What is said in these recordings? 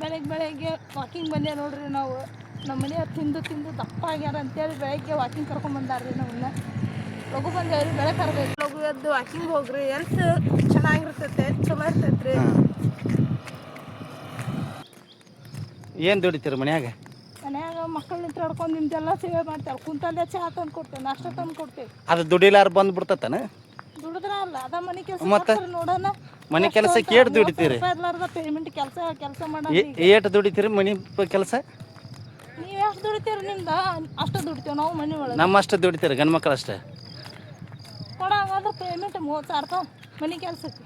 ಬೆಳಗ್ಗೆ ವಾಕಿಂಗ್ ಬಂದೆ ನೋಡ್ರಿ ನಾವು. ನಮ್ಮ ಮನೆಯವ್ರು ತಿಂದು ದಪ್ಪ ಆಗ್ಯಾರ ಅಂತೇಳಿ ಬೆಳಗ್ಗೆ ವಾಕಿಂಗ್ ಕರ್ಕೊಂಡ್ ಬಂದಾರ್ರಿ. ನಾವನ್ನ ಲಘು ಬಂದೇವ್ರಿ. ಬೆಳೆ ಕರ್ಬೇಕು, ಲಘು ಎದ್ದು ವಾಕಿಂಗ್ ಹೋಗ್ರಿ. ಎಲ್ತ್ ಚೆನ್ನಾಗಿರ್ತೈತೆ, ಚಲೋ ಇರ್ತೈತ್ರಿ. ಏನು ದುಡಿತೀರಿ ಮನ್ಯಾಗ ಮಕ್ಕಳು ನಿಂತ್ರಾಡ್ಕೊಂಡು ನಿಮ್ದೆಲ್ಲ ಸೇವೆ ಮಾಡ್ತಾರೆ. ಕುಂತಲ್ಲೇ ಚಹಾ ತಂದು ಕೊಡ್ತೇವೆ, ನಾಷ್ಟ ತಂದು ಕೊಡ್ತೇವೆ. ಅದು ದುಡಿಲಾರ ಬಂದು ಬಿಡ್ತತನ. ದುಡಿದ್ರ ಅಲ್ಲ ಅದ ಮನೆ ಕೆಲಸ ನೋಡೋಣ. ಮನೆ ಕೆಲಸಕ್ಕೆ ಏಟ್ ದುಡಿತೀರಿ? ಪೇಮೆಂಟ್ ಕೆಲಸ ಮಾಡೋಣ. ಏಟ್ ದುಡಿತೀರಿ ಮನೆ ಕೆಲಸ? ನೀವು ಎಷ್ಟು ದುಡಿತೀರಿ? ನಿಮ್ದು ಅಷ್ಟು ದುಡಿತೇವೆ ನಾವು ಮನೆ ಒಳಗೆ. ನಮ್ಮಷ್ಟು ದುಡಿತೀರಿ ಗಂಡು ಮಕ್ಕಳು ಅಷ್ಟೇ ಕೊಡಂಗಾದ್ರೆ ಪೇಮೆಂಟ್ 30,000 ರೂಪಾಯಿ ಮನೆ ಕೆಲಸಕ್ಕೆ.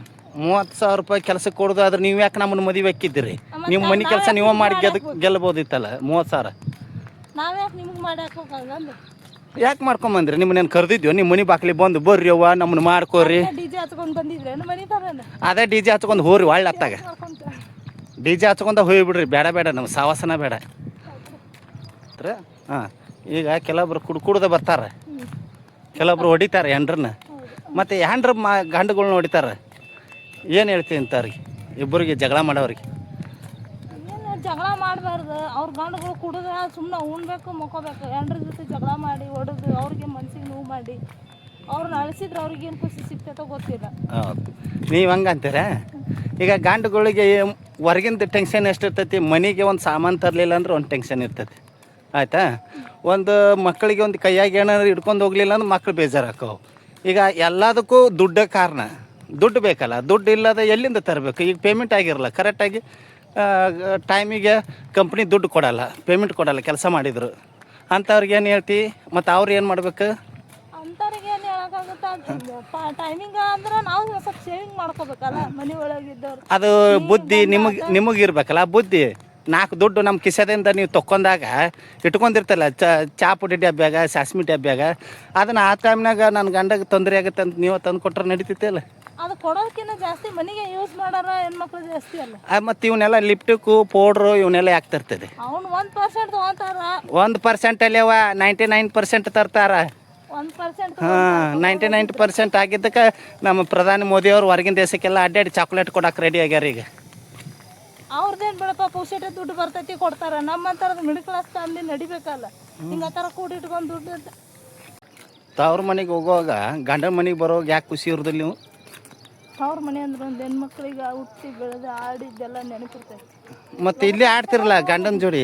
30,000 ರೂಪಾಯಿ ಕೆಲಸಕ್ಕೆ ಕೊಡೋದು. ಆದ್ರೆ ನೀವು ಯಾಕೆ ನಮ್ಮನ್ನು ಮದುವೆ ಹಾಕಿದ್ದೀರಿ? ನಿಮ್ಮ ಮನೆ ಕೆಲಸ ನೀವು ಮಾಡಿ ಗೆಲ್ಲಬೋದಿತ್ತಲ್ಲ 30,000. ನಾವ್ಯಾಕೆ ನಿಮ್ಗೆ ಮಾಡಿ ಹಾಕೋಕ್ಕಾಗಲ್ಲ? ಯಾಕೆ ಮಾಡ್ಕೊಂಬಂದ್ರಿ? ನಿಮ್ಮನ್ನೇನು ಕರೆದಿದ್ಯೋ? ನಿಮ್ಮ ಮನೆ ಬಾಕ್ಲಿ ಬಂದು ಬರ್ರಿ ಅವ್ವ ನಮ್ಮನ್ನು ಮಾಡ್ಕೋರಿ. ಡಿಜೆ ಹಚ್ಕೊಂಡು ಬಂದಿದ್ರೆ ಮನೆ ತರ ಅದೇ ಡಿಜೆ ಹಚ್ಕೊಂಡು ಹೋರಿ ಒಳ್ಳೆ ಹತ್ತಾಗ ಡಿಜೆ ಹಚ್ಕೊಂಡ ಹೋಗ್ಬಿಡ್ರಿ. ಬೇಡ ನಮ್ಮ ಸಾವಾಸನ ಬೇಡ. ಹಾಂ, ಈಗ ಕೆಲವೊಬ್ರು ಕುಡ್ದ ಬರ್ತಾರೆ, ಕೆಲವೊಬ್ರು ಹೊಡಿತಾರೆ ಹೆಂಡ್ರನ್ನ. ಮತ್ತು ಹೆಂಡ್ರ ಗಂಡುಗಳ್ನ ಹೊಡಿತಾರೆ. ಏನು ಹೇಳ್ತೀನಿ ಅಂತಾರ್ರಿ ಇಬ್ಬರಿಗೆ ಜಗಳ ಮಾಡೋರಿಗೆ? ಜಗಳ ಮಾಡಬಾರ್ದು. ಅವ್ರ ಗಂಡುಗಳು ಕುಡಿದ್ರೆ ಸುಮ್ಮನೆ ಉಣ್ಬೇಕು, ಮಕ್ಕೋಬೇಕು. ಹೆಂಡ್ರ ಜೊತೆ ಜಗಳ ಮಾಡಿ ಹೊಡೆದು ಅವ್ರಿಗೆ ಮನ್ಸಿಗೆ ನೋವು ಮಾಡಿ ಅವ್ರನ್ನ ಅಳಿಸಿದ್ರೆ ಅವ್ರಿಗೇನು ಖುಷಿ ಸಿಗ್ತೈತೋ ಗೊತ್ತಿಲ್ಲ. ಹೌದು, ನೀವು ಹಂಗೆ ಅಂತೀರ. ಈಗ ಗಂಡುಗಳಿಗೆ ಹೊರಗಿಂದ ಟೆನ್ಷನ್ ಎಷ್ಟಿರ್ತೈತಿ? ಮನೆಗೆ ಒಂದು ಸಾಮಾನು ತರಲಿಲ್ಲ ಅಂದ್ರೆ ಒಂದು ಟೆನ್ಷನ್ ಇರ್ತೈತಿ, ಆಯಿತಾ? ಒಂದು ಮಕ್ಕಳಿಗೆ ಒಂದು ಕೈಯಾಗಿ ಏನಾದ್ರು ಹಿಡ್ಕೊಂಡು ಹೋಗಲಿಲ್ಲ ಅಂದ್ರೆ ಮಕ್ಳು ಬೇಜಾರಾಕವು. ಈಗ ಎಲ್ಲದಕ್ಕೂ ದುಡ್ಡೇ ಕಾರಣ. ದುಡ್ಡು ಬೇಕಲ್ಲ, ದುಡ್ಡು ಇಲ್ಲದ ಎಲ್ಲಿಂದ ತರಬೇಕು? ಈಗ ಪೇಮೆಂಟ್ ಆಗಿರಲ್ಲ ಕರೆಕ್ಟಾಗಿ ಟೈಮಿಗೆ ಕಂಪ್ನಿ ದುಡ್ಡು ಕೊಡಲ್ಲ, ಪೇಮೆಂಟ್ ಕೊಡಲ್ಲ ಕೆಲಸ ಮಾಡಿದರು ಅಂಥವ್ರಿಗೆ ಏನು ಹೇಳ್ತಿ? ಮತ್ತು ಅವ್ರು ಏನು ಮಾಡ್ಬೇಕು? ಅಂಥವ್ರಿಗೆ ಏನು ಹೇಳೋಕ್ಕಾಗುತ್ತೆ? ಟೈಮಿಂಗ್ ಅಂದ್ರೆ ನಾವು ಸ್ವಲ್ಪ ಸೇವಿಂಗ್ ಮಾಡ್ಕೋಬೇಕಲ್ಲ ಮನೆ ಒಳಗಿದ್ದವ್ರು. ಅದು ಬುದ್ಧಿ ನಿಮಗಿರ್ಬೇಕಲ್ಲ ಬುದ್ಧಿ. 4 ದುಡ್ಡು ನಮ್ಮ ಕಿಸೆದಿಂದ ನೀವು ತೊಗೊಂಡಾಗ ಇಟ್ಕೊಂಡಿರ್ತಲ್ಲ ಚಾ ಪುಡಿ ಡಬ್ಬ್ಯಾಗ, ಸಾಸ್ಮಿ ಡಬ್ಬ್ಯಾಗ, ಅದನ್ನು ಆ ಟೈಮ್ನಾಗ ನನ್ನ ಗಂಡಗೆ ತೊಂದರೆ ಆಗುತ್ತೆ ಅಂತ ನೀವು ತಂದು ಕೊಟ್ರೆ ನಡೀತೈತೆ ಅಲ್ಲ? ಅದು ಕೊಡೋದಕ್ಕಿಂತ ಜಾಸ್ತಿ ಮನೆಗೆ ಯೂಸ್ ಮಾಡೋರ ಹೆಣ್ಮಕ್ಳು ಜಾಸ್ತಿ ಅಲ್ಲ. ಮತ್ತು ಇವನ್ನೆಲ್ಲ ಲಿಪ್ಟಿಕ್ಕು ಪೌಡ್ರು ಇವನ್ನೆಲ್ಲ ಯಾಕೆ ತರ್ತದೆ? ಅವ್ನು 1% ತೊಗೊತಾರ. 1% ಅಲ್ಲಿ 99% ತರ್ತಾರ. 1% ಹಾಂ, 99% ಆಗಿದ್ದಕ್ಕೆ ನಮ್ಮ ಪ್ರಧಾನಿ ಮೋದಿಯವರು ಹೊರಗಿನ ದೇಶಕ್ಕೆಲ್ಲ ಅಡ್ಡಾಡಿ ಚಾಕ್ಲೇಟ್ ಕೊಡಕ್ಕೆ ರೆಡಿ ಆಗ್ಯಾರ. ಈಗ ಅವ್ರದ್ದೇನು ಬಿಡಪ್ಪ, ಪುಕ್ಷಟೆ ದುಡ್ಡು ಬರ್ತೈತಿ ಕೊಡ್ತಾರೆ. ನಮ್ಮಂಥರದ ಮಿಡಲ್ ಕ್ಲಾಸ್ ಫ್ಯಾಮಿಲಿ ನಡಿಬೇಕಲ್ಲ. ಹಿಂಗೆ ಆ ಥರ ಕೂಡಿಟ್ಕೊಂಡು ದುಡ್ಡು ಅಂತ ತವ್ರ ಮನೆಗೆ ಹೋಗುವಾಗ ಗಂಡನ ಮನೆಗೆ ಬರೋವಾಗ ಯಾಕೆ ಖುಷಿ ಇರೋದಿಲ್ಲ ನೀವು? ಅವ್ರ ಮನೆ ಅಂದ್ರೆ ಒಂದು ಹೆಣ್ಮಕ್ಳಿಗೆ ಹುಟ್ಟಿ ಬೆಳೆದು ಆಡಿದ್ದೆಲ್ಲ ನೆನಪಿರ್ತೈತಿ. ಮತ್ತು ಇಲ್ಲಿ ಆಡ್ತಿರಲ್ಲ ಗಂಡನ ಜೋಡಿ,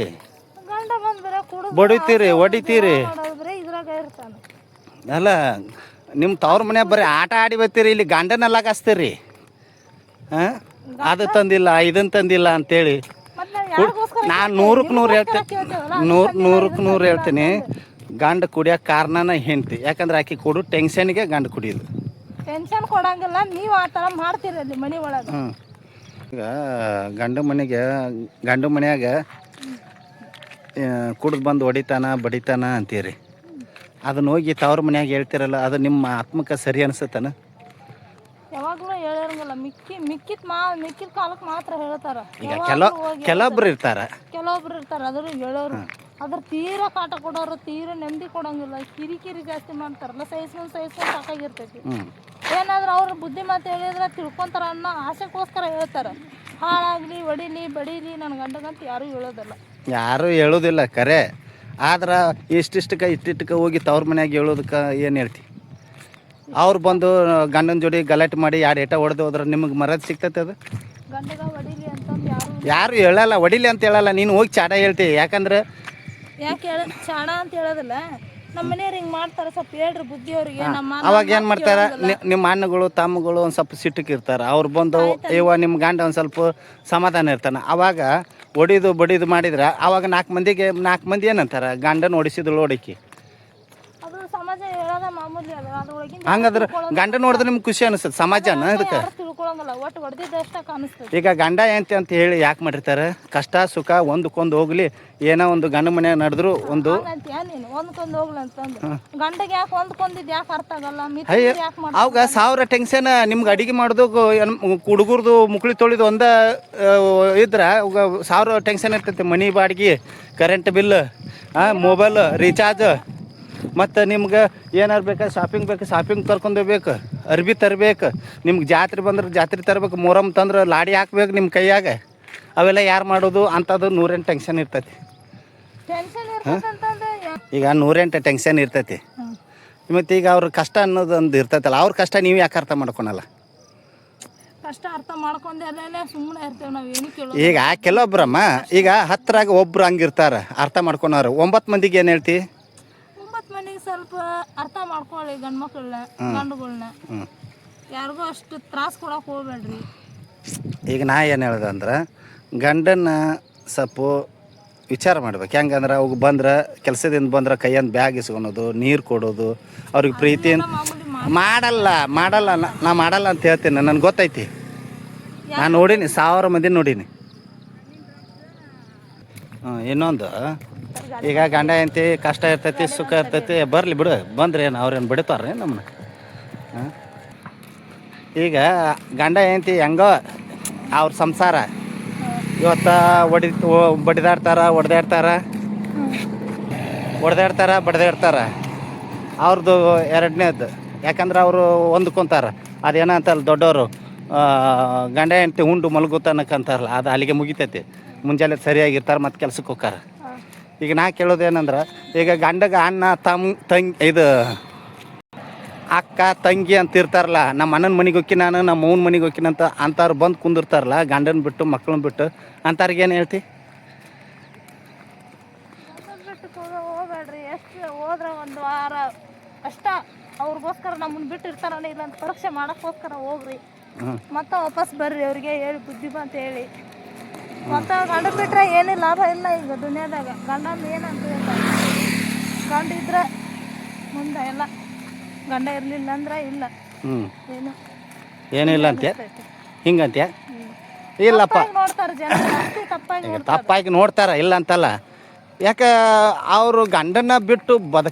ಗಂಡ ಬಂದ್ರೆ ಕುಡಿದು ಬಡಿತೀರಿ ಹೊಡಿತೀರಿ ಮಾಡೋದ್ರೆ ಇದ್ರಾಗ ಇರ್ತಾನೆ. ಅಲ್ಲ, ನಿಮ್ಮ ತವ್ರ ಮನೆ ಬರೀ ಆಟ ಆಡಿ ಬರ್ತೀರಿ, ಇಲ್ಲಿ ಗಂಡನೆಲ್ಲ ಕಾಸ್ತೀರಿ. ಹಾಂ, ಅದು ತಂದಿಲ್ಲ ಇದನ್ನು ತಂದಿಲ್ಲ ಅಂತೇಳಿ ನಾನು 100ಕ್ಕೆ 100 ಹೇಳ್ತೀನಿ. 100ಕ್ಕೆ 100 ಹೇಳ್ತೀನಿ. ಗಂಡ ಕುಡಿಯೋಕೆ ಕಾರಣನ ಹೆಂಡ್ತಿ. ಯಾಕಂದ್ರೆ ಆಕೆ ಕೊಡು ಟೆನ್ಷನ್ಗೆ ಗಂಡ ಕುಡಿಯೋದು. ಟೆನ್ಷನ್ ಕೊಡಂಗಿಲ್ಲ, ನೀವು ಆ ಥರ ಮಾಡ್ತೀರಿ ಅಲ್ಲಿ ಮನೆ ಒಳಗೆ. ಈಗ ಗಂಡ ಮನ್ಯಾಗ ಕುಡ್ದು ಬಂದು ಹೊಡಿತಾನ ಬಡಿತಾನ ಅಂತೀರಿ. ಅದನ್ನ ಹೋಗಿ ತವ್ರ ಮನ್ಯಾಗ ಹೇಳ್ತಿರಲ್ಲ, ಅದು ನಿಮ್ಮ ಆತ್ಮಕ್ಕೆ ಸರಿ ಅನಿಸುತ್ತಾನ? ಯಾವಾಗಲೂ ಹೇಳಿರಂಗಿಲ್ಲ. ಮಿಕ್ಕಿದ ಕಾಲಕ್ಕೆ ಮಾತ್ರ ಹೇಳ್ತಾರ. ಈಗ ಕೆಲವೊಬ್ರು ಇರ್ತಾರ ಅದ್ರ ಹೇಳೋರು. ಅದ್ರ ತೀರಾ ಕಾಟ ಕೊಡೋರು, ತೀರಾ ನೆಮ್ಮದಿ ಕೊಡಂಗಿಲ್ಲ. ಕಿರಿಕಿರಿ ಜಾಸ್ತಿ ಮಾಡ್ತಾರಲ್ಲ, ಸಹಿಸ್ಕೊಂಡು ಸಾಕಾಗಿರ್ತೈತಿ. ಏನಾದ್ರೂ ಅವ್ರ ಬುದ್ಧಿ ಮಾತು ಹೇಳಿದ್ರೆ ತಿಳ್ಕೊಂತಾರ ಅನ್ನೋ ಆಸೆಗೋಸ್ಕರ ಹೇಳ್ತಾರೆ. ಹಾಳಾಗ್ಲಿ ಹೊಡಿಲಿ ಬಡೀಲಿ ನನ್ನ ಗಂಡಗಂತ ಯಾರೂ ಹೇಳೋದಲ್ಲ. ಯಾರೂ ಹೇಳೋದಿಲ್ಲ ಕರೆ. ಆದ್ರೆ ಇಷ್ಟಿಷ್ಟಕ್ಕೆ ಹೋಗಿ ತವ್ರ ಮನ್ಯಾಗ ಹೇಳೋದಕ್ಕೆ ಏನು ಹೇಳ್ತಿ? ಅವ್ರು ಬಂದು ಗಂಡನ ಜೋಡಿ ಗಲಾಟೆ ಮಾಡಿ 2 ಏಟ ಹೊಡೆದು ಹೋದ್ರೆ ನಿಮಗೆ ಮರ್ಯಾದೆ ಸಿಗ್ತೈತೆ? ಅದು ಗಂಡಗ ಹೊಡಿಲಿ ಅಂತಂದು ಯಾರು ಹೇಳಲ್ಲ, ಹೊಡಿಲಿ ಅಂತ ಹೇಳಲ್ಲ. ನೀನು ಹೋಗಿ ಚಾಡ ಹೇಳ್ತೀವಿ. ಯಾಕಂದ್ರೆ ಯಾಕೆ ಚಾಣ ಅಂತ ಹೇಳೋದಿಲ್ಲ. ನಮ್ಮ ಮನೆಯವ್ರು ಹಿಂಗೆ ಮಾಡ್ತಾರೆ, ಸ್ವಲ್ಪ ಹೇಳ್ರಿ ಬುದ್ಧಿ ಅವ್ರಿಗೆ. ಅವಾಗ ಏನು ಮಾಡ್ತಾರೆ, ನಿಮ್ಮ ಅಣ್ಣಗಳು ತಮ್ಮಗಳು ಒಂದು ಸ್ವಲ್ಪ ಸಿಟ್ಟಿಗೆ ಇರ್ತಾರೆ. ಅವ್ರು ಬಂದು ನಿಮ್ಮ ಗಂಡ ಒಂದು ಸ್ವಲ್ಪ ಸಮಾಧಾನ ಇರ್ತಾನೆ. ಅವಾಗ ಹೊಡಿದು ಬಡಿದು ಮಾಡಿದ್ರೆ ಅವಾಗ 4 ಮಂದಿ ಏನಂತಾರೆ, ಗಂಡನ ಹೊಡಿಸಿದಳು ಹೊಡಿಕಿ. ಅದು ಸಮಾಜ ಹೇಳೋದ ಮಾಮೂಲಿ ಅದ. ಅದ್ರೊಳಗಿಂದ ಹಂಗಾದ್ರೆ ಗಂಡ ನೋಡಿದ್ರೆ ನಿಮ್ಗೆ ಖುಷಿ ಅನಿಸ್ತದೆ ಸಮಾಜನ? ಅದಕ್ಕೆ ತಿಳ್ಕೊಳಂಗಿಲ್ಲ, ಒಟ್ಟು ಹೊಡೆದಿದ್ದಷ್ಟ ಕಾಣಿಸ್ತದೆ. ಈಗ ಗಂಡ ಎಂತ ಅಂತ ಹೇಳಿ ಯಾಕೆ ಮಾಡಿರ್ತಾರೆ? ಕಷ್ಟ ಸುಖ ಒಂದಕ್ಕೊಂದು ಹೋಗ್ಲಿ, ಏನೋ ಒಂದು ಗಂಡ ಮನೆ ನಡೆದ್ರು ಒಂದು ನೀನು ಒಂದ್ಕೊಂದು ಹೋಗ್ಲಿ ಅಂತಂದು ಗಂಡಗೆ ಯಾಕೆ ಹೊಂದ್ಕೊಂಡಿದ್ದು ಯಾಕೆ ಅರ್ಥ ಆಗಲ್ಲ? ಅವಾಗ 1000 ಟೆನ್ಷನ್. ನಿಮ್ಗೆ ಅಡಿಗೆ ಮಾಡೋದು ಹುಡುಗರ್ದು ಮುಕ್ಳಿ ತೊಳಿದು ಒಂದ ಇದ್ರೆ 1000 ಟೆನ್ಷನ್ ಇರ್ತೈತಿ. ಮನೆ ಬಾಡಿಗೆ, ಕರೆಂಟ್ ಬಿಲ್, ಮೊಬೈಲ್ ರೀಚಾರ್ಜ್, ಮತ್ತು ನಿಮ್ಗೆ ಏನಾರು ಬೇಕಾ ಶಾಪಿಂಗ್ ಕರ್ಕೊಂಡೋಗ್ಬೇಕು, ಅರ್ಬಿ ತರಬೇಕು. ನಿಮ್ಗೆ ಜಾತ್ರೆ ಬಂದ್ರೆ ಜಾತ್ರೆ ತರಬೇಕು, ಮೊರಮ್ ತಂದ್ರೆ ಲಾಡಿ ಹಾಕ್ಬೇಕು ನಿಮ್ಮ ಕೈಯಾಗ. ಅವೆಲ್ಲ ಯಾರು ಮಾಡೋದು ಅಂಥದ್ದು 108 ಟೆನ್ಷನ್ ಇರ್ತೈತಿ. ಟೆನ್ಷನ್ ಇರ್ತಂತಂದ್ರೆ ಈಗ 108 ಟೆನ್ಷನ್ ಇರ್ತೈತಿ. ಮತ್ತು ಈಗ ಅವ್ರ ಕಷ್ಟ ಅನ್ನೋದೊಂದು ಇರ್ತೈತಲ್ಲ, ಅವ್ರ ಕಷ್ಟ ನೀವು ಯಾಕೆ ಅರ್ಥ ಮಾಡ್ಕೊಳಲ್ಲ? ಕಷ್ಟ ಅರ್ಥ ಮಾಡ್ಕೊಂಡೇ ಸುಮ್ಮನೆ ಇರ್ತೇವೆ ನಾವು, ಏನು ಕೇಳೋ. ಈಗ ಕೆಲವೊಬ್ರಮ್ಮ ಈಗ 10ರಾಗ ಒಬ್ರು ಹಂಗಿರ್ತಾರೆ ಅರ್ಥ ಮಾಡ್ಕೊಳೋರು. 9 ಮಂದಿಗೆ ಏನು ಹೇಳ್ತಿ? 9 ಮಂದಿಗೆ ಸ್ವಲ್ಪ ಅರ್ಥ ಮಾಡ್ಕೊಳ್ಳಿ, ಗಂಡು ಮಕ್ಕಳನ್ನ ಗಂಡುಗಳನ್ನ ಯಾರಿಗೂ ಅಷ್ಟು ತ್ರಾಸ ಕೊಡೋಕೆ ಹೋಗ್ಬೇಡ್ರಿ. ಈಗ ನಾ ಏನು ಹೇಳ್ದೆ ಅಂದ್ರೆ, ಗಂಡನ್ನ ಸ್ವಲ್ಪ ವಿಚಾರ ಮಾಡ್ಬೇಕು. ಹೆಂಗಂದ್ರೆ ಅವಾಗ ಬಂದ್ರೆ, ಕೆಲಸದಿಂದ ಬಂದ್ರೆ ಕೈಯಿಂದ ಬ್ಯಾಗ್ ಇಸ್ಕೊಳೋದು, ನೀರು ಕೊಡೋದು, ಅವ್ರಿಗೆ ಪ್ರೀತಿಯಿಂದ ಮಾಡಲ್ಲ. ನಾ ಮಾಡಲ್ಲ ಅಂತ ಹೇಳ್ತೀನಿ, ನನಗೆ ಗೊತ್ತೈತಿ. ನಾನು ನೋಡೀನಿ, 1000 ಮಂದಿ ನೋಡೀನಿ. ಇನ್ನೊಂದು, ಈಗ ಗಂಡ ಹೆಂಡತಿ ಕಷ್ಟ ಇರ್ತೈತಿ, ಸುಖ ಇರ್ತೈತಿ, ಬರಲಿ ಬಿಡು. ಬಂದ್ರೆ ಏನು ಅವ್ರೇನು ಬಿಡ್ತಾರ್ರಿ ನಮ್ಮನ್ನ? ಈಗ ಗಂಡ ಹೆಂಡತಿ ಹೆಂಗೋ ಅವ್ರ ಸಂಸಾರ ಇವತ್ತು ಬಡಿದಾಡ್ತಾರ, ಬಡ್ದಾಡ್ತಾರ. ಅವ್ರದ್ದು ಎರಡನೇದು, ಯಾಕಂದ್ರೆ ಅವರು ಹೊಂದ್ಕೊಂತಾರ. ಅದೇನೋ ಅಂತಲ್ಲ ದೊಡ್ಡವರು, ಗಂಡ ಹೆಂಡತಿ ಉಂಡು ಮಲಗುತ್ತಾನಕ್ಕಂತಾರಲ್ಲ, ಅದು ಅಲ್ಲಿಗೆ ಮುಗಿತೈತಿ. ಮುಂಜಾನೆ ಸರಿಯಾಗಿರ್ತಾರೆ, ಮತ್ತು ಕೆಲ್ಸಕ್ಕೆ ಹೋಗ್ತಾರ. ಈಗ ನಾ ಕೇಳೋದೇನಂದ್ರೆ, ಈಗ ಗಂಡಗೆ ಅಣ್ಣ ತಂಗಿ ಇದು ಅಕ್ಕ ತಂಗಿ ಅಂತ ಇರ್ತಾರಲ್ಲ, ನಮ್ಮ ಅಣ್ಣನ ಮನೆಗೆ ಹೋಗಿ ನಾನು, ನಮ್ಮ ಅವ್ನ ಮನೆಗೆ ಹೋಗಿನಂತ ಅಂಥವ್ರು ಬಂದು ಕುಂದಿರ್ತಾರಲ್ಲ, ಗಂಡನ ಬಿಟ್ಟು ಮಕ್ಕಳನ್ನ ಬಿಟ್ಟು, ಅಂಥವ್ರಿಗೆ ಏನು ಹೇಳ್ತಿ? ಹೋಗ್ಬೇಡ್ರಿ. ಎಷ್ಟು ಹೋದ್ರೆ 1 ವಾರ ಅಷ್ಟ ಅವ್ರಿಗೋಸ್ಕರ ನಮ್ಮನ್ನ ಬಿಟ್ಟು ಇರ್ತಾರಲ್ಲ, ಇಲ್ಲ ಅಂತ ಪರೀಕ್ಷೆ ಮಾಡೋಕ್ಕೋಸ್ಕರ ಹೋಗ್ರಿ. ಮತ್ತೆ ವಾಪಸ್ ಬರ್ರಿ, ಅವ್ರಿಗೆ ಹೇಳಿ ಬುದ್ಧಿ ಅಂತ ಹೇಳಿ. ಮತ್ತು ಗಂಡ ಬಿಟ್ರೆ ಏನೇ ಲಾಭ ಇಲ್ಲ ಈಗ ದುನಿಯಾದಾಗ. ಗಂಡಂದು ಏನಂತ ಗಂಡ ಇದ್ರೆ ಮುಂದೆ ಎಲ್ಲ, ಗಂಡ ಇರಲಿಲ್ಲ ಅಂದ್ರೆ ಇಲ್ಲ. ಏನಿಲ್ಲ ಅಂತ್ಯ, ಹಿಂಗಂತ್ಯ? ಇಲ್ಲಪ್ಪ, ನೋಡ್ತಾರೆ ಜನ, ತಪ್ಪಾಗಿ ನೋಡ್ತಾರೆ, ಇಲ್ಲ ಅಂತಲ್ಲ. ಯಾಕೆ ಅವರು ಗಂಡನ ಬಿಟ್ಟು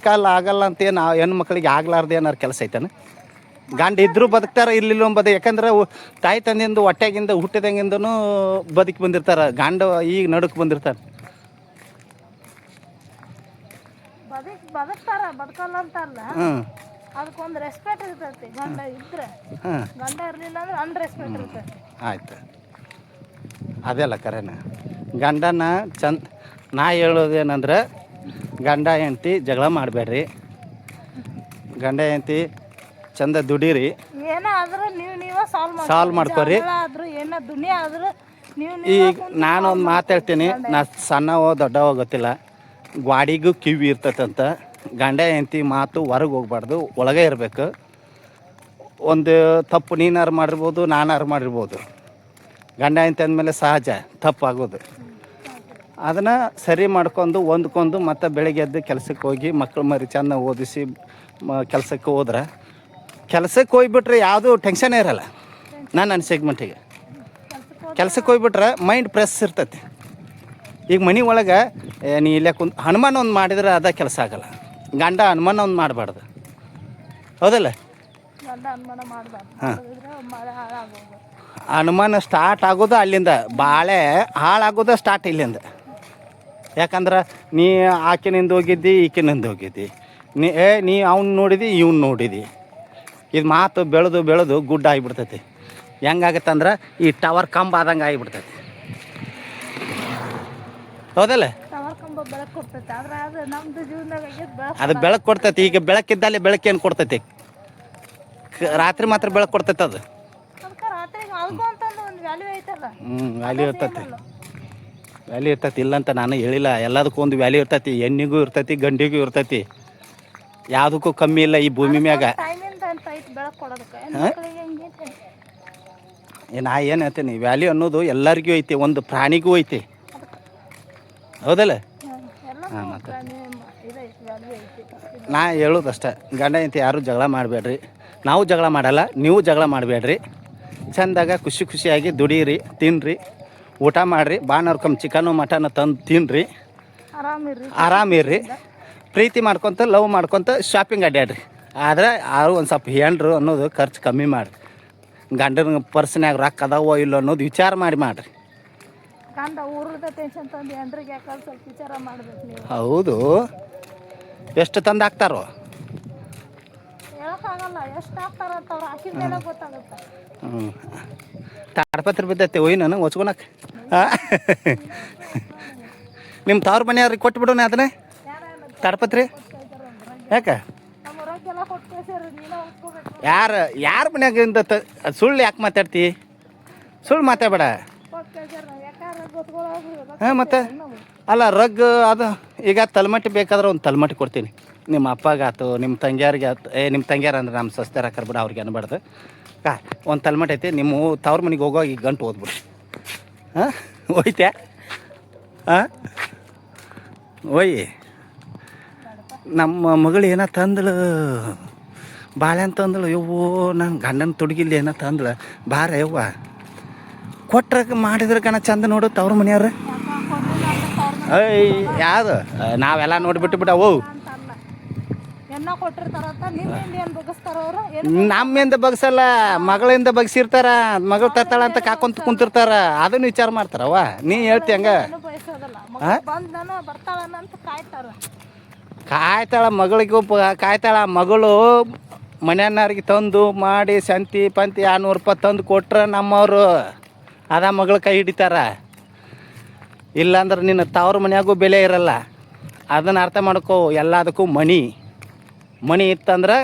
ಆಗಲ್ಲ ಅಂತೇನು ಹೆಣ್ಮಕ್ಳಿಗೆ ಆಗ್ಲಾರ್ದು ಏನಾರು ಕೆಲಸ ಐತಾನೆ? ಗಂಡ ಇದ್ರೂ ಬದುಕ್ತಾರೆ, ಇರ್ಲಿಲ್ಲ ಅಂಬೋದು. ಯಾಕಂದ್ರೆ ತಾಯಿ ತಂದೆಯಿಂದ ಹೊಟ್ಟೆಗಿಂದ ಹುಟ್ಟಿದಂಗಿಂದನೂ ಬದುಕಿ ಬಂದಿರ್ತಾರೆ. ಗಂಡ ಈಗ ನಡುಕ್ ಬಂದಿರ್ತಾರೆ. ಬದುಕಲ್ಲ ಅಂತಲ್ಲ, ಅದಕ್ಕೊಂದು ರೆಸ್ಪೆಕ್ಟ್ ಇರ್ತೈತಿ. ಗಂಡ ಇದ್ರೆ, ಗಂಡ ಇರಲಿಲ್ಲ ಅಂದ್ರೆ ಅನ್ರೆಸ್ಪೆಕ್ಟ್ ಇರ್ತೈತಿ. ಆಯ್ತು, ಅದೆಲ್ಲ ಕರೆನ. ಗಂಡನ ನಾ ಹೇಳೋದೇನಂದ್ರೆ, ಗಂಡ ಹೆಂಡ್ತಿ ಜಗಳ ಮಾಡಬೇಡ್ರಿ. ಗಂಡ ಹೆಂಡ್ತಿ ಚಂದ ದುಡೀರಿ. ಏನೋ ಆದ್ರೂ ನೀವೇ ಸಾಲ್ವ್ ಮಾಡ್ಕೊರಿ. ಈಗ ನಾನೊಂದು ಮಾತಾಡ್ತೀನಿ, ನಾ ಸಣ್ಣವೋ ದೊಡ್ಡವೋ ಗೊತ್ತಿಲ್ಲ, ಗ್ವಾಡಿಗೂ ಕಿವಿ ಇರ್ತೈತಂತ. ಗಂಡ ಹೆಂಡ್ತಿ ಮಾತು ಹೊರಗೆ ಹೋಗ್ಬಾರ್ದು, ಒಳಗೆ ಇರಬೇಕು. ಒಂದು ತಪ್ಪು ನೀನಾರು ಮಾಡಿರ್ಬೋದು, ನಾನಾರು ಮಾಡಿರ್ಬೋದು. ಗಂಡ ಹೆಂಡ್ತಿ ಅಂದಮೇಲೆ ಸಹಜ ತಪ್ಪಾಗೋದು. ಅದನ್ನು ಸರಿ ಮಾಡ್ಕೊಂಡು ಹೊಂದ್ಕೊಂಡು ಮತ್ತೆ ಬೆಳಿಗ್ಗೆ ಎದ್ದು ಕೆಲಸಕ್ಕೆ ಹೋಗಿ ಮಕ್ಕಳು ಮರಿ ಚೆಂದ ಓದಿಸಿ ಕೆಲಸಕ್ಕೆ ಹೋದ್ರೆ, ಕೆಲಸಕ್ಕೆ ಹೋಗ್ಬಿಟ್ರೆ ಯಾವುದೂ ಟೆನ್ಷನೇ ಇರಲ್ಲ. ನನ್ನ ಸೆಗ್ಮೆಂಟಿಗೆ ಕೆಲಸಕ್ಕೆ ಹೋಗ್ಬಿಟ್ರೆ ಮೈಂಡ್ ಫ್ರೆಶ್ ಇರ್ತೈತಿ. ಈಗ ಮನೆ ಒಳಗೆ ನೀ ಇಲ್ಲೇ ಹನುಮಾನ ಒಂದು ಮಾಡಿದ್ರೆ ಅದ ಕೆಲಸ ಆಗಲ್ಲ. ಗಂಡ ಹನುಮಾನ ಒಂದು ಮಾಡಬಾರ್ದು, ಹೌದಲ್ಲ? ಹಾಂ, ಹನುಮಾನ ಸ್ಟಾರ್ಟ್ ಆಗೋದು ಅಲ್ಲಿಂದ, ಬಾಳೆ ಹಾಳಾಗೋದು ಸ್ಟಾರ್ಟ್ ಇಲ್ಲಿಂದ. ಯಾಕಂದ್ರೆ ನೀ ಆಕಿನಿಂದ ಹೋಗಿದ್ದಿ, ಈಕಿನಿಂದ ಹೋಗಿದ್ದಿ, ನೀ ಅವ್ನು ನೋಡಿದಿ, ಇವ್ನು ನೋಡಿದಿ. ಇದು ಮಾತು ಬೆಳೆದು ಬೆಳೆದು ಗುಡ್ಡ ಆಗಿಬಿಡ್ತೈತಿ. ಹೆಂಗಾಗತ್ತಂದ್ರೆ ಈ ಟವರ್ ಕಂಬ ಆದಂಗೆ ಆಗಿಬಿಡ್ತೈತಿ, ಹೌದಲ್ಲ? ಅದು ಬೆಳಕು ಕೊಡ್ತೈತಿ. ಈಗ ಬೆಳಕಿದ್ದಲ್ಲಿ ಬೆಳಕೇನು ಕೊಡ್ತೈತಿ? ರಾತ್ರಿ ಮಾತ್ರ ಬೆಳಕು ಕೊಡ್ತೈತೆ ಅದು. ವ್ಯಾಲ್ಯೂ ಇರ್ತೈತಿ, ವ್ಯಾಲ್ಯೂ ಇರ್ತೈತಿ. ಇಲ್ಲಂತ ನಾನು ಹೇಳಿಲ್ಲ, ಎಲ್ಲದಕ್ಕೂ ಒಂದು ವ್ಯಾಲ್ಯೂ ಇರ್ತೈತಿ. ಹೆಣ್ಣಿಗೂ ಇರ್ತೈತಿ, ಗಂಡಿಗೂ ಇರ್ತೈತಿ. ಯಾವುದಕ್ಕೂ ಕಮ್ಮಿ ಇಲ್ಲ ಈ ಭೂಮಿ ಮ್ಯಾಗ. ನಾ ಏನು ಹೇಳ್ತೀನಿ, ವ್ಯಾಲ್ಯೂ ಅನ್ನೋದು ಎಲ್ಲರಿಗೂ ಐತಿ, ಒಂದು ಪ್ರಾಣಿಗೂ ಐತಿ, ಹೌದಲ್ಲ? ಹಾಂ, ಮತ್ತೆ ನಾ ಹೇಳೋದಷ್ಟೇ, ಗಂಡ ಹೆಂಡತಿ ಯಾರೂ ಜಗಳ ಮಾಡಬೇಡ್ರಿ. ನಾವು ಜಗಳ ಮಾಡಲ್ಲ, ನೀವು ಜಗಳ ಮಾಡಬೇಡ್ರಿ. ಚೆಂದಾಗ ಖುಷಿ ಖುಷಿಯಾಗಿ ದುಡೀರಿ, ತಿನ್ನಿರಿ, ಊಟ ಮಾಡಿರಿ. ಬಾನವ್ರಕಮ್ಮ ಚಿಕನು ಮಟನ್ ತಂದು ತಿನ್ನಿರಿ, ಆರಾಮಿರ್ರಿ. ಪ್ರೀತಿ ಮಾಡ್ಕೊತ ಲವ್ ಮಾಡ್ಕೊತ ಶಾಪಿಂಗ್ ಅಡ್ಡಾಡ್ರಿ. ಆದರೆ ಯಾರು ಒಂದು ಸ್ವಲ್ಪ ಹೆಣ್ರು ಅನ್ನೋದು ಖರ್ಚು ಕಮ್ಮಿ ಮಾಡಿರಿ. ಗಂಡನ ಪರ್ಸ್ನ್ಯಾಗ ರೊಕ್ಕ ಅದಾವೋ ಇಲ್ಲೋ ಅನ್ನೋದು ವಿಚಾರ ಮಾಡಿರಿ. ಹೌದು, ಎಷ್ಟು ತಂದು ಹಾಕ್ತಾರೋ? ಹೇಳಕ್ಕಾಗಲ್ಲ ಎಷ್ಟು ಹಾಕ್ತಾರಂತ ಅವ್ರು ಹಾಕಿದ ಮೇಲೆ ಗೊತ್ತಾಗುತ್ತೆ. ಹ್ಞೂ ತಾಡ್ಪತ್ರೆ ಬಿದ್ದೈತೆ ಒಯ್ ನಾನು ಹೊಚ್ಕೊಳಕ್ಕೆ. ಹಾಂ ನಿಮ್ಮ ತವ್ರ ಮನೆಯವ್ರಿಗೆ ಕೊಟ್ಬಿಡೋಣ ಅದನ್ನೇ ತಾಡ್ಪತ್ರಿ. ಯಾಕೆ ನಮ್ಮ ಹೊರಗೆಲ್ಲ ಕೊಟ್ಟು ಕಳ್ಸ್ಯಾರ, ನೀನೇ ಹೊತ್ಕೋಬೇಕು. ಯಾರ ಮನ್ಯಾಗಿಂದ ಸುಳ್ಳು ಯಾಕೆ ಮಾತಾಡ್ತಿ? ಸುಳ್ಳು ಮಾತಾಡಬೇಡ. ಕೊಟ್ಟು ಕಳ್ಸ್ಯಾರ ಯಾಕಾರ ಗೊತ್ಕೊಳ್ಳೋದು. ಹಾಂ ಮತ್ತೆ ಅಲ್ಲ ರಗ್ ಅದು ಈಗ ತಲೆಮಟ್ಟಿ ಬೇಕಾದ್ರೆ ಒಂದು ತಲೆಮಟ್ಟಿ ಕೊಡ್ತೀನಿ. ನಿಮ್ಮ ಅಪ್ಪಗಾತು ನಿಮ್ಮ ತಂಗಿಯಾರಿಗೆ ಆತು. ನಿಮ್ಮ ತಂಗಿಯಾರ ಅಂದ್ರೆ ನಮ್ಮ ಸಸ್ತಾರ ಹಾಕರ್ಬಿಡ, ಅವ್ರಿಗೆ ಅನ್ಬಾರ್ದು. ಒಂದು ತಲೆಮಟ್ಟಿ ಐತಿ. ನಿಮ್ಮ ತವ್ರ ಮನೆಗೆ ಹೋಗುವಾಗ ಈಗ ಗಂಟು ಓದ್ಬಿಡು. ಹಾಂ ಹೋಯ್ತ್ಯಾ? ಹಾಂ ಒಯ್ಯಿ. ನಮ್ಮ ಮಗಳು ಏನೋ ತಂದಳು, ಬಾಳೆಹಣ್ಣು ತಂದಳು. ಯವ್ವೋ ನನ್ನ ಗಂಡನ ತುಡುಗಿಲ್ಲಿ ಏನೋ ತಂದಳು. ಬಾರ ಯವ್ವ ಕೊಟ್ರ ಮಾಡಿದ್ರೆ ಕಣ ಚಂದ ನೋಡು ತವ್ರ ಮನೆಯವ್ರು. ಅಯ್ಯ ಯಾವುದು ನಾವೆಲ್ಲ ನೋಡಿಬಿಟ್ಟು ಬಿಟ್ಟವು. ಎನ್ನ ಕೊಟ್ಟಿರ್ತಾರಂತ ನಿಮ್ಮಿಂದ ಏನು ಬಗ್ಗಿಸ್ತಾರ ಅವರು? ನಮ್ಮಿಂದ ಬಗ್ಸಲ್ಲ, ಮಗಳಿಂದ ಬಗ್ಸಿರ್ತಾರ. ಮಗಳು ತರ್ತಾಳ ಅಂತ ಕಾಕೊಂತ ಕುಂತಿರ್ತಾರ. ಅದನ್ನು ವಿಚಾರ ಮಾಡ್ತಾರವ. ನೀ ಹೇಳ್ತಿ ಹಂಗ ಬಯಸೋದಲ್ಲ, ಬಂದನ ಬರ್ತಾಳನ ಅಂತ ಕಾಯ್ತಾರ. ಕಾಯ್ತಾಳ ಮಗಳಿಗೂ ಕಾಯ್ತಾಳ. ಮಗಳು ಮನೆಯನ್ನಾರಿಗೆ ತಂದು ಮಾಡಿ ಸಂತಿ ಪಂತಿ 200 ರೂಪಾಯಿ ತಂದು ಕೊಟ್ರೆ ನಮ್ಮವರು ಅದ ಮಗಳು ಕೈ ಹಿಡಿತಾರ. ಇಲ್ಲಾಂದ್ರೆ ನಿನ್ನ ತವ್ರ ಮನ್ಯಾಗೂ ಬೆಲೆ ಇರಲ್ಲ. ಅದನ್ನು ಅರ್ಥ ಮಾಡ್ಕೋ. ಎಲ್ಲದಕ್ಕೂ ಮಣಿ ಇತ್ತಂದ್ರೆ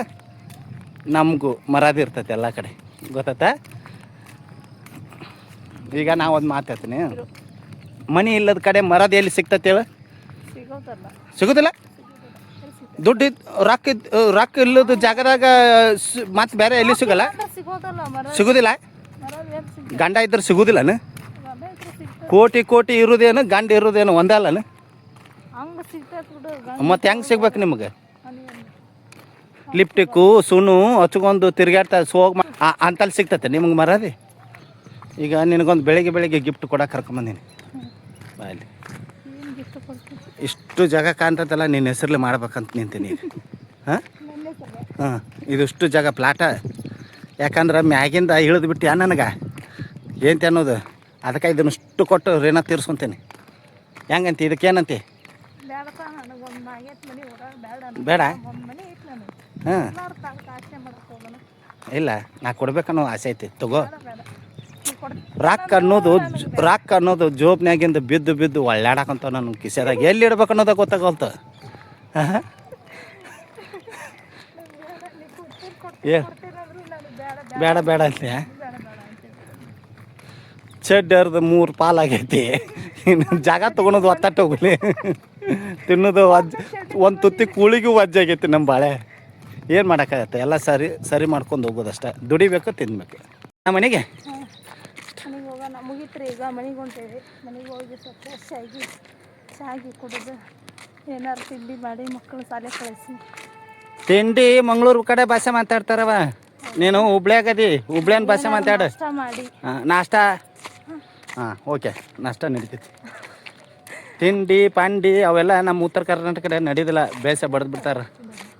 ನಮಗೂ ಮರ್ಯಾದೆ ಇರ್ತೈತೆ ಎಲ್ಲ ಕಡೆ, ಗೊತ್ತಾಯ್ತಾ? ಈಗ ನಾವು ಒಂದು ಮಾತಾಡ್ತೀನಿ. ಮಣಿ ಇಲ್ಲದ ಕಡೆ ಮರ್ಯಾದೆ ಎಲ್ಲಿ ಸಿಗ್ತೈತೆ ಹೇಳು? ಸಿಗೋದಿಲ್ಲ. ದುಡ್ಡು ರೊಕ್ಕ ಇಲ್ಲದ ಜಾಗದಾಗ ಮತ್ತೆ ಬೇರೆ ಎಲ್ಲಿ ಸಿಗಲ್ಲ, ಸಿಗೋದಿಲ್ಲ. ಗಂಡ ಇದ್ರೆ ಸಿಗೋದಿಲ್ಲನ? ಕೋಟಿ ಇರೋದೇನು, ಗಂಡ ಇರೋದೇನು ಒಂದಲ್ಲನ? ಮತ್ತೆ ಹೆಂಗೆ ಸಿಗ್ಬೇಕು ನಿಮಗೆ? ಲಿಪ್ಟಿಕ್ಕು ಸುಣ್ಣು ಹಚ್ಕೊಂಡು ತಿರ್ಗಾಡ್ತಾ ಸೋಗ್ ಅಂತಲ್ಲಿ ಸಿಗ್ತೈತೆ ನಿಮ್ಗೆ ಮರದಿ. ಈಗ ನಿನಗೊಂದು ಬೆಳಿಗ್ಗೆ ಗಿಫ್ಟ್ ಕೊಡಕ್ಕೆ ಕರ್ಕೊಂಬಂದೀನಿ. ಬಾಯಲ್ಲಿ ಇಷ್ಟು ಜಾಗ ಕಾಣ್ತೈತಲ್ಲ, ನಿನ್ನ ಹೆಸರಲ್ಲಿ ಮಾಡ್ಬೇಕಂತ ನಿಂತೀನಿ. ಹಾಂ ಇದಿಷ್ಟು ಜಾಗ ಪ್ಲಾಟ. ಯಾಕಂದ್ರೆ ಮ್ಯಾಗಿಂದ ಇಳಿದ್ಬಿಟ್ಟು ನನಗೆ ಏನಂತ ಅನ್ನೋದು. ಅದಕ್ಕೆ ಇದನ್ನಷ್ಟು ಕೊಟ್ಟು ಋಣ ತೀರ್ಸ್ಕೊತೀನಿ. ಹೆಂಗಂತ ಇದಕ್ಕೇನಂತೆ? ಬೇಡ. ಹಾಂ ಇಲ್ಲ, ನಾ ಕೊಡ್ಬೇಕನ್ನೋ ಆಸೆ ಐತಿ. ತಗೋ. ರಾಕ್ ಅನ್ನೋದು ಜೋಬ್ನ್ಯಾಗಿಂದ ಬಿದ್ದು ಒಳ್ಳಾಡಕಂತ ನನ್ನ ಕಿಸೆದಾಗ ಎಲ್ಲಿ ಇಡ್ಬೇಕು ಅನ್ನೋದ ಗೊತ್ತಾಗಲ್ತ. ಬೇಡ ಅಂತ ಚಡ್ಡರ್ದು 3 ಪಾಲಾಗೈತಿ. ಇನ್ನು ಜಾಗ ತೊಗೊಳೋದು ಒತ್ತಟ್ಟು ಹೋಗ್ಲಿ. ತಿನ್ನೋದು ಒಂದು ತುತ್ತಿ ಕೂಳಿಗೂ ವಜ್ಜಾಗೈತಿ ನಮ್ಮ ಬಾಳೆ. ಏನು ಮಾಡೋಕ್ಕಾಗತ್ತೆ? ಎಲ್ಲ ಸರಿ ಮಾಡ್ಕೊಂಡು ಹೋಗೋದಷ್ಟೇ. ದುಡಿಬೇಕು, ತಿನ್ಬೇಕು. ನಮ್ಮ ಮನೆಗೆ ಹೋಗೋಣ ಮುಗಿತ್ರಿ. ಈಗ ಮನೆಗೆ ಹೊಂಟೇವಿ. ಮನೆಗೆ ಹೋಗಿ ಸ್ವಲ್ಪ ಫ್ರೆಶ್ ಆಗಿ ಚಾಗಿ ಕುಡಿದು ಏನಾರು ತಿಂಡಿ ಮಾಡಿ ಮಕ್ಕಳು ಶಾಲೆ ಕಳಿಸಿ. ತಿಂಡಿ ಮಂಗಳೂರು ಕಡೆ ಭಾಷೆ ಮಾತಾಡ್ತಾರವ. ನೀನು ಹುಬ್ಳ್ಯಾಗದಿ, ಹುಬ್ಳ್ಯಾನ ಭಾಷೆ ಮಾತಾಡು. ಮಾಡಿ ನಾಷ್ಟ ಓಕೆ, ನಾಷ್ಟ ನಡೀತೈತಿ. ತಿಂಡಿ ಪಾಂಡಿ ಅವೆಲ್ಲ ನಮ್ಮ ಉತ್ತರ ಕರ್ನಾಟಕ ಕಡೆ ನಡೀದಿಲ್ಲ. ಬೇಸೆ ಬಡ್ದು ಬಿಡ್ತಾರ.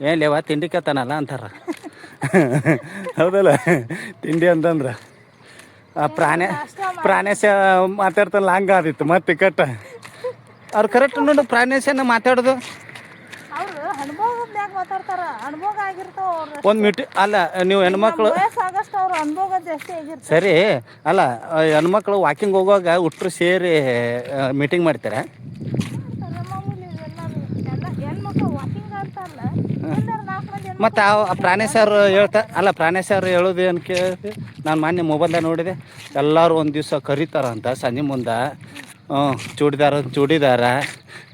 ಏನು ಲೇವ ತಿಂಡಿ ಕತ್ತಾನಲ್ಲ ಅಂತಾರ. ಹೌದಲ್ಲ? ತಿಂಡಿ ಅಂತಂದ್ರೆ ಪ್ರಾಣೇಶ ಮಾತಾಡ್ತಾನಲ್ಲ, ಹಂಗೆ ಆದಿತ್ತು ಮತ್ತೆ ಕಟ್ಟ. ಅವ್ರು ಕರೆಕ್ಟ್ ನೋಡು ಪ್ರಾಣೇಶನ ಮಾತಾಡೋದು. ಒಂದು ಅಲ್ಲ ನೀವು ಹೆಣ್ಮಕ್ಳು ಸರಿ ಅಲ್ಲ, ಹೆಣ್ಮಕ್ಳು ವಾಕಿಂಗ್ ಹೋಗುವಾಗ ಹುಟ್ಟರು ಸೇರಿ ಮೀಟಿಂಗ್ ಮಾಡ್ತಾರೆ. ಮತ್ತು ಪ್ರಾಣೇಶ್ ಅವ್ರು ಪ್ರಾಣೇಶ್ ಅವ್ರು ಹೇಳೋದು ಏನು ಕೇಳಿದೆ ನಾನು ಮೊನ್ನೆ ಮೊಬೈಲ್ದಾಗ ನೋಡಿದೆ. ಎಲ್ಲರೂ ಒಂದು ದಿವಸ ಕರೀತಾರಂತ ಸಂಜೆ ಮುಂದೆ. ಚೂಡಿದಾರ,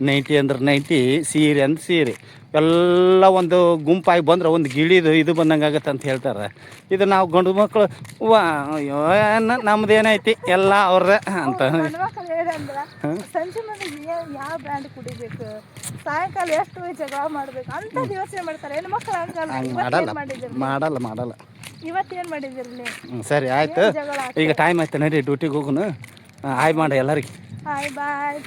ನೈಟಿ ಅಂದ್ರೆ ನೈಟಿ, ಸೀರೆ ಅಂದ್ರೆ ಸೀರೆ, ಎಲ್ಲ ಒಂದು ಗುಂಪಾಗಿ ಬಂದ್ರೆ ಒಂದು ಗಿಳಿದು ಇದು ಬಂದಂಗೆ ಆಗತ್ತೆ ಅಂತ ಹೇಳ್ತಾರೆ. ಇದು ನಾವು ಗಂಡು ಮಕ್ಕಳು ನಮ್ದು ಏನೈತಿ ಎಲ್ಲ ಅವ್ರದ್ದೇ ಅಂತ. ಸಂಜೆ ಮನೆಗೆ ಯಾವ ಬ್ರ್ಯಾಂಡ್ ಕುಡಿಬೇಕು, ಸಾಯಂಕಾಲ ಎಷ್ಟು ಜಗಳ ಮಾಡ್ಬೇಕು ಅಂತ ಯೋಚನೆ ಮಾಡ್ತಾರೆ. ಹೆಣ್ಮಕ್ಳು ಮಾಡಲ್ಲ. ಇವತ್ತೇನು ಮಾಡಿದಿರಲಿ? ಸರಿ ಆಯ್ತು, ಈಗ ಟೈಮ್ ಆಯ್ತು, ನಡಿ ಡ್ಯೂಟಿಗೆ ಹೋಗುನು. ಹಾಯ್ ಮಾಡಿ ಎಲ್ಲರಿಗೆ. ಹಾಯ್ ಬಾಯ್.